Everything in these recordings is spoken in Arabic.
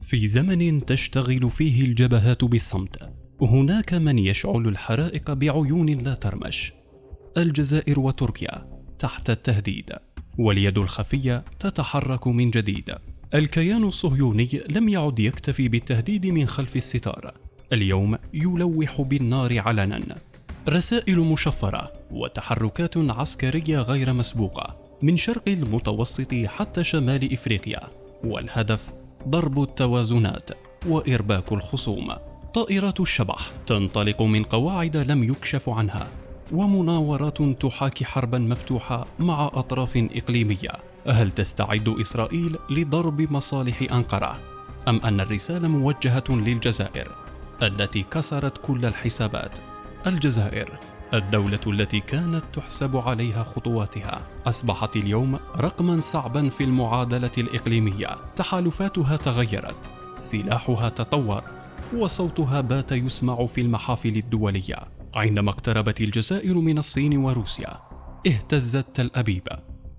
في زمن تشتغل فيه الجبهات بالصمت، هناك من يشعل الحرائق بعيون لا ترمش. الجزائر وتركيا تحت التهديد، واليد الخفية تتحرك من جديد. الكيان الصهيوني لم يعد يكتفي بالتهديد من خلف الستار، اليوم يلوح بالنار علنا. رسائل مشفرة وتحركات عسكرية غير مسبوقة من شرق المتوسط حتى شمال إفريقيا، والهدف ضرب التوازنات وإرباك الخصوم. طائرات الشبح تنطلق من قواعد لم يكشف عنها، ومناورات تحاكي حربا مفتوحة مع أطراف إقليمية. هل تستعد إسرائيل لضرب مصالح أنقرة، أم أن الرسالة موجهة للجزائر التي كسرت كل الحسابات؟ الجزائر، الدولة التي كانت تحسب عليها خطواتها، أصبحت اليوم رقما صعبا في المعادلة الإقليمية. تحالفاتها تغيرت، سلاحها تطور، وصوتها بات يسمع في المحافل الدولية. عندما اقتربت الجزائر من الصين وروسيا اهتزت تل أبيب،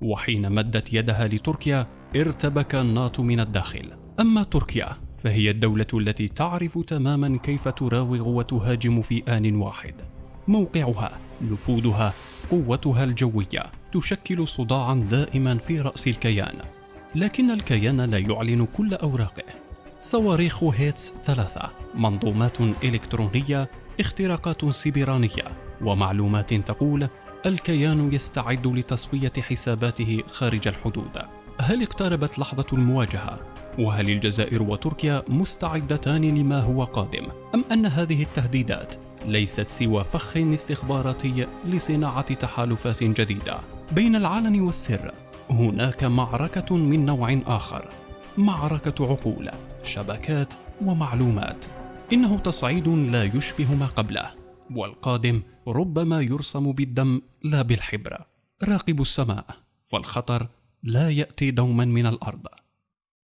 وحين مدت يدها لتركيا ارتبك الناطو من الداخل. أما تركيا فهي الدولة التي تعرف تماما كيف تراوغ وتهاجم في آن واحد. موقعها، نفوذها، قوتها الجوية تشكل صداعا دائما في رأس الكيان، لكن الكيان لا يعلن كل أوراقه. صواريخ هيتس 3، منظومات إلكترونية، اختراقات سيبرانية، ومعلومات تقول الكيان يستعد لتصفية حساباته خارج الحدود. هل اقتربت لحظة المواجهة؟ وهل الجزائر وتركيا مستعدتان لما هو قادم؟ أم أن هذه التهديدات ليست سوى فخ استخباراتي لصناعة تحالفات جديدة؟ بين العلن والسر هناك معركة من نوع آخر، معركة عقول، شبكات ومعلومات. إنه تصعيد لا يشبه ما قبله، والقادم ربما يرسم بالدم لا بالحبر. راقبوا السماء، فالخطر لا يأتي دوما من الأرض.